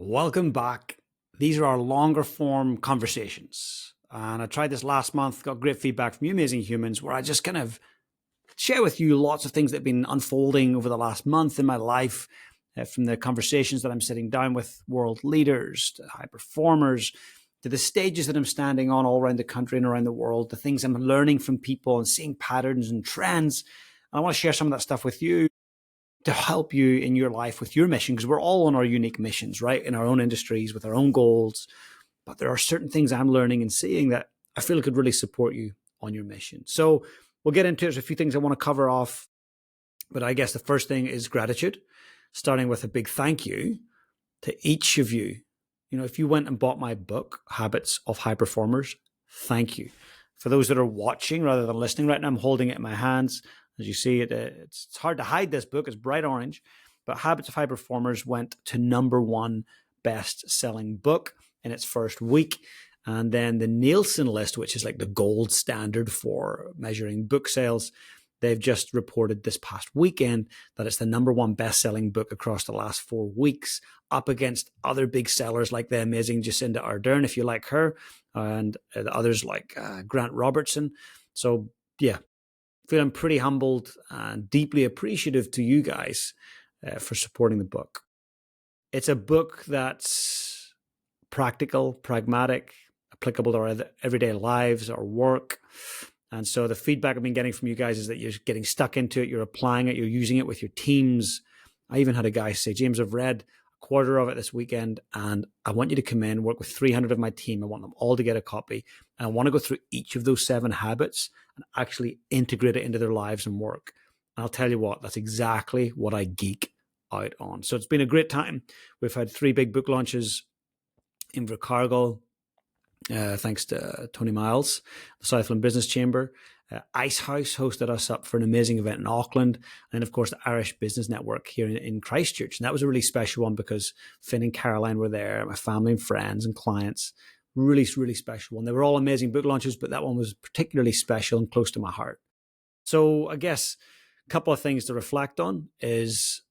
Welcome back. These are our longer form conversations. And I tried this last month, got great feedback from you amazing humans, where I just kind of share with you lots of things that have been unfolding over the last month in my life, from the conversations that I'm sitting down with world leaders, to high performers, to the stages that I'm standing on all around the country and around the world, the things I'm learning from people and seeing patterns and trends. And I want to share some of that stuff with you to help you in your life with your mission, because we're all on our unique missions, right? In our own industries, with our own goals. But there are certain things I'm learning and seeing that I feel could really support you on your mission. So we'll get into it. There's a few things I want to cover off. But I guess the first thing is gratitude, starting with a big thank you to each of you. You know, if you went and bought my book, Habits of High Performers, thank you. For those that are watching rather than listening right now, I'm holding it in my hands. As you see, it's hard to hide this book. It's bright orange. But Habits of High Performers went to #1 best-selling book in its first week. And then the Nielsen list, which is like the gold standard for measuring book sales, they've just reported this past weekend that it's the #1 best-selling book across the last 4 weeks, up against other big sellers like the amazing Jacinda Ardern, if you like her, and others like Grant Robertson. So yeah, feeling pretty humbled and deeply appreciative to you guys for supporting the book. It's a book that's practical, pragmatic, applicable to our everyday lives, our work. And so the feedback I've been getting from you guys is that you're getting stuck into it, you're applying it, you're using it with your teams. I even had a guy say, James, I've read a quarter of it this weekend, and I want you to come in, work with 300 of my team. I want them all to get a copy. And I want to go through each of those 7 habits and actually integrate it into their lives and work. And I'll tell you what, that's exactly what I geek out on. So it's been a great time. We've had 3 big book launches in Invercargill, thanks to Tony Miles, the Southland Business Chamber. Ice House hosted us up for an amazing event in Auckland. And then, of course, the Irish Business Network here in Christchurch. And that was a really special one because Finn and Caroline were there, my family and friends and clients. Really, really special one. They were all amazing book launches, but that one was particularly special and close to my heart. So I guess a couple of things to reflect on is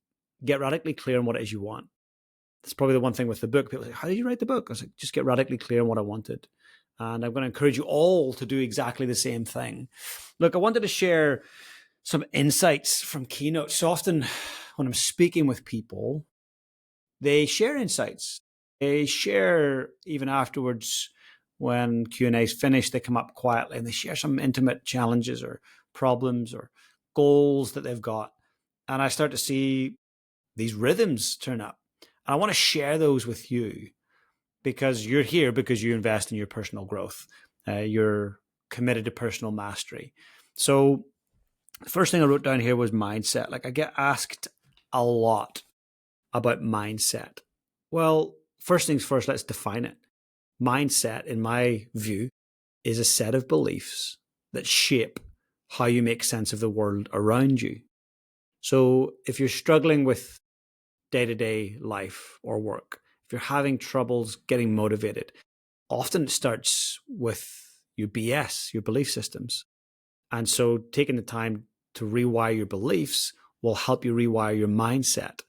get radically clear on what it is you want. That's probably the one thing with the book. People say, how did you write the book? I was like, just get radically clear on what I wanted. And I'm going to encourage you all to do exactly the same thing. Look, I wanted to share some insights from keynotes. So often when I'm speaking with people, they share insights. They share even afterwards when Q&A is finished, they come up quietly and they share some intimate challenges or problems or goals that they've got. And I start to see these rhythms turn up. And I want to share those with you because you're here because you invest in your personal growth. You're committed to personal mastery. So the first thing I wrote down here was mindset. Like I get asked a lot about mindset. Well, first things first, let's define it. Mindset, in my view, is a set of beliefs that shape how you make sense of the world around you. So if you're struggling with day-to-day life or work, if you're having troubles getting motivated, often it starts with your BS, your belief systems. And so taking the time to rewire your beliefs will help you rewire your mindset.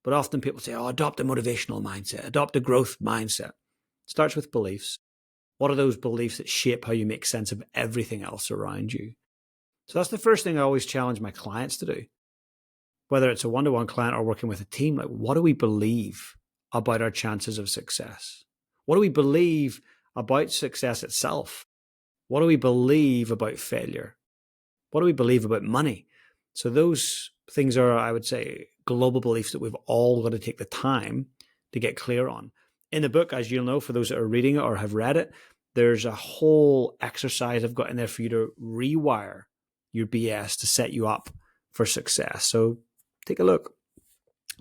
But often people say, oh, adopt a motivational mindset, adopt a growth mindset. It starts with beliefs. What are those beliefs that shape how you make sense of everything else around you? So that's the first thing I always challenge my clients to do. Whether it's a one-to-one client or working with a team, like what do we believe about our chances of success? What do we believe about success itself? What do we believe about failure? What do we believe about money? So those things are, I would say, global beliefs that we've all got to take the time to get clear on. In the book, as you'll know, for those that are reading it or have read it, there's a whole exercise I've got in there for you to rewire your BS to set you up for success. So take a look.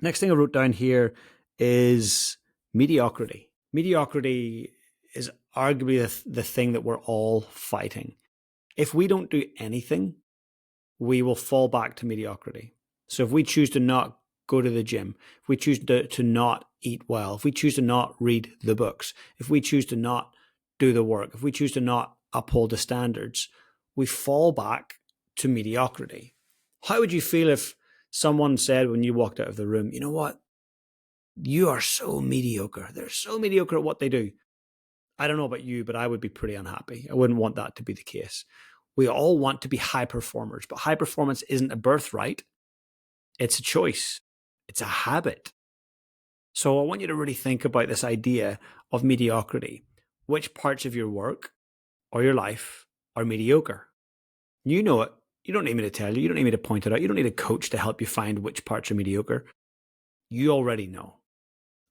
Next thing I wrote down here is mediocrity. Mediocrity is arguably the thing that we're all fighting. If we don't do anything, we will fall back to mediocrity. So if we choose to not go to the gym, if we choose to not eat well, if we choose to not read the books, if we choose to not do the work, if we choose to not uphold the standards, we fall back to mediocrity. How would you feel if someone said when you walked out of the room, you know what? You are so mediocre. They're so mediocre at what they do. I don't know about you, but I would be pretty unhappy. I wouldn't want that to be the case. We all want to be high performers, but high performance isn't a birthright. It's a choice. It's a habit. So I want you to really think about this idea of mediocrity. Which parts of your work or your life are mediocre? You know it. You don't need me to tell you. You don't need me to point it out. You don't need a coach to help you find which parts are mediocre. You already know.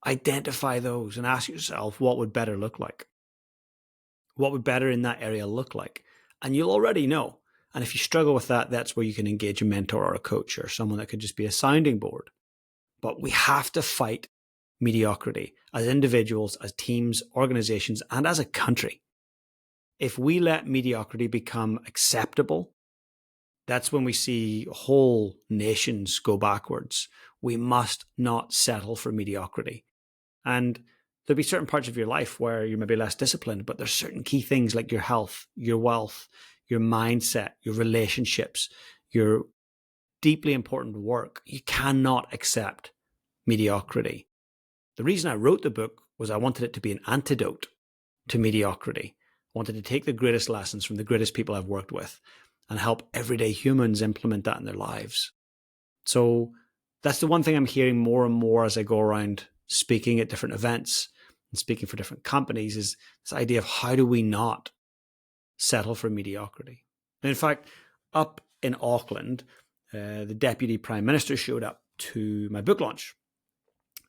Identify those and ask yourself, what would better look like? What would better in that area look like? And you'll already know. And if you struggle with that, that's where you can engage a mentor or a coach or someone that could just be a sounding board. But we have to fight mediocrity as individuals, as teams, organizations, and as a country. If we let mediocrity become acceptable, that's when we see whole nations go backwards. We must not settle for mediocrity. And there'll be certain parts of your life where you're maybe less disciplined, but there's certain key things like your health, your wealth, your mindset, your relationships, your deeply important work. You cannot accept mediocrity. The reason I wrote the book was I wanted it to be an antidote to mediocrity. I wanted to take the greatest lessons from the greatest people I've worked with and help everyday humans implement that in their lives. So that's the one thing I'm hearing more and more as I go around speaking at different events and speaking for different companies is this idea of how do we not settle for mediocrity. And in fact, up in Auckland, the Deputy Prime Minister showed up to my book launch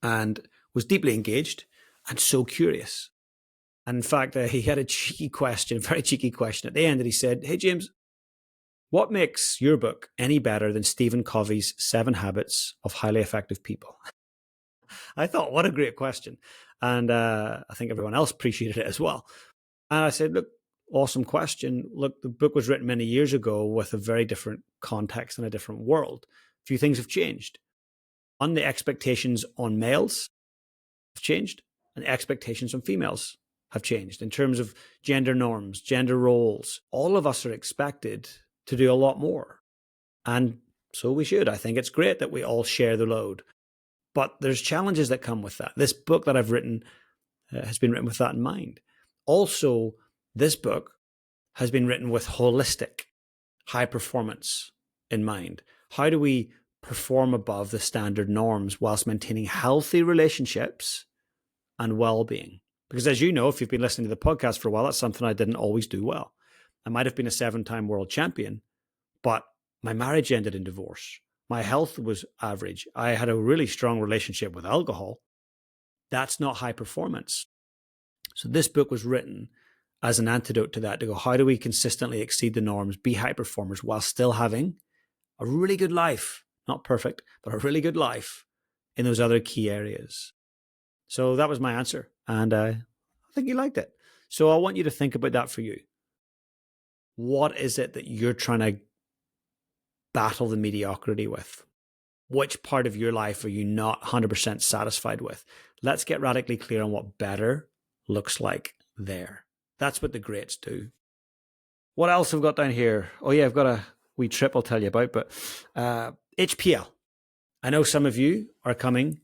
and was deeply engaged and so curious. And in fact, he had a very cheeky question at the end, and he said, "Hey, James, what makes your book any better than Stephen Covey's 7 Habits of Highly Effective People?" I thought, what a great question. And I think everyone else appreciated it as well. And I said, look, awesome question. Look, the book was written many years ago with a very different context and a different world. A few things have changed. On the expectations on males have changed, and the expectations on females have changed in terms of gender norms, gender roles. All of us are expected to do a lot more. And so we should. I think it's great that we all share the load. But there's challenges that come with that. This book that I've written has been written with that in mind. Also, this book has been written with holistic high performance in mind. How do we perform above the standard norms whilst maintaining healthy relationships and well-being? Because as you know, if you've been listening to the podcast for a while, that's something I didn't always do well. I might have been a 7-time world champion, but my marriage ended in divorce. My health was average. I had a really strong relationship with alcohol. That's not high performance. So this book was written as an antidote to that, to go, how do we consistently exceed the norms, be high performers while still having a really good life? Not perfect, but a really good life in those other key areas. So that was my answer. And I think you liked it. So I want you to think about that for you. What is it that you're trying to battle the mediocrity with? Which part of your life are you not 100% satisfied with? Let's get radically clear on what better looks like there. That's what the greats do. What else have we got down here? Oh yeah, I've got a wee trip I'll tell you about, but HPL. I know some of you are coming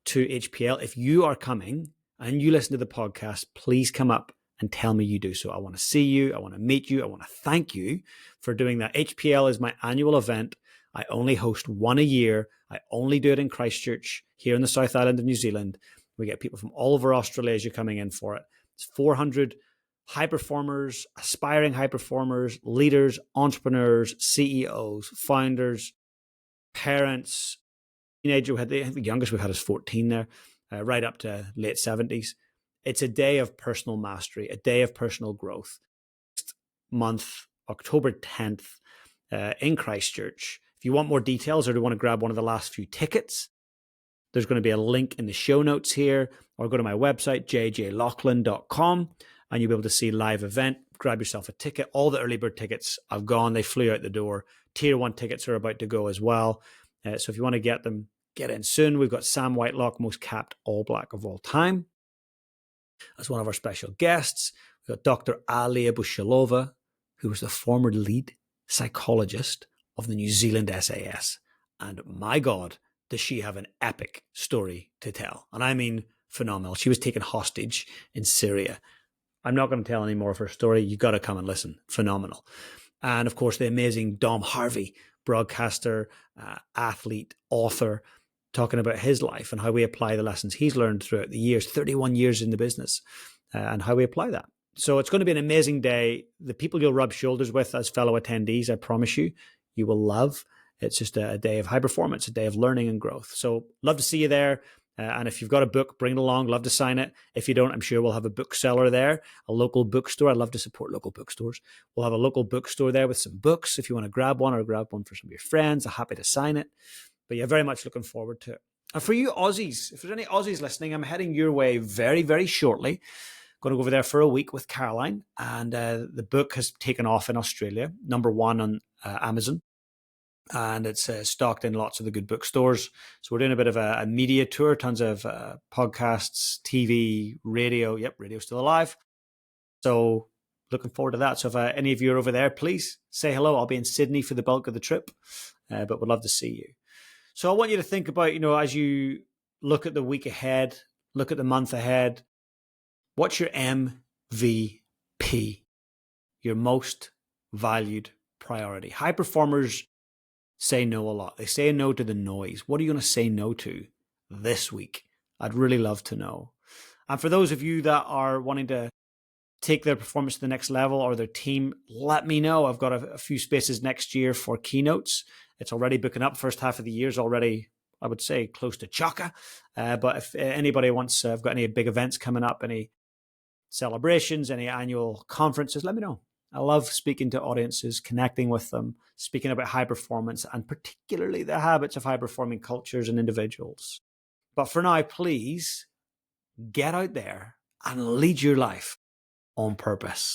to HPL. If you are coming and you listen to the podcast, please come up and tell me you do so. I want to see you. I want to meet you. I want to thank you for doing that. HPL is my annual event. I only host one a year. I only do it in Christchurch here in the South Island of New Zealand. We get people from all over Australasia coming in for it. It's 400 high performers, aspiring high performers, leaders, entrepreneurs, CEOs, founders, parents, teenager. The youngest we've had is 14 there, right up to late 70s. It's a day of personal mastery, a day of personal growth. Next month, October 10th, in Christchurch. If you want more details or do want to grab one of the last few tickets, there's going to be a link in the show notes here, or go to my website, jjloughlin.com, and you'll be able to see live event. Grab yourself a ticket. All the early bird tickets have gone. They flew out the door. Tier 1 tickets are about to go as well. So if you want to get them, get in soon. We've got Sam Whitelock, most capped All Black of all time, as one of our special guests. We've got Dr. Alia Bushalova, who was the former lead psychologist of the New Zealand SAS. And my God, does she have an epic story to tell. And I mean phenomenal. She was taken hostage in Syria. I'm not going to tell any more of her story. You've got to come and listen. Phenomenal. And of course, the amazing Dom Harvey, broadcaster, athlete, author, talking about his life and how we apply the lessons he's learned throughout the years, 31 years in the business, and how we apply that. So it's going to be an amazing day. The people you'll rub shoulders with as fellow attendees, I promise you, you will love. It's just a day of high performance, a day of learning and growth. So love to see you there. And if you've got a book, bring it along. Love to sign it. If you don't, I'm sure we'll have a bookseller there, a local bookstore. I love to support local bookstores. We'll have a local bookstore there with some books. If you want to grab one or grab one for some of your friends, I'm happy to sign it. But yeah, very much looking forward to it. And for you Aussies, if there's any Aussies listening, I'm heading your way very, very shortly. Going to go over there for a week with Caroline. And the book has taken off in Australia, #1 on Amazon. And it's stocked in lots of the good bookstores. So we're doing a bit of a media tour, tons of podcasts, TV, radio. Yep, radio's still alive. So looking forward to that. So if any of you are over there, please say hello. I'll be in Sydney for the bulk of the trip, but would love to see you. So I want you to think about, as you look at the week ahead, look at the month ahead, what's your MVP, your most valued priority? High performers say no a lot. They say no to the noise. What are you going to say no to this week? I'd really love to know. And for those of you that are wanting to take their performance to the next level or their team, let me know. I've got a few spaces next year for keynotes. It's already booking up. First half of the year is already, I would say, close to chocker. But if anybody wants, I've got any big events coming up, any celebrations, any annual conferences, let me know. I love speaking to audiences, connecting with them, speaking about high performance, and particularly the habits of high-performing cultures and individuals. But for now, please get out there and lead your life on purpose.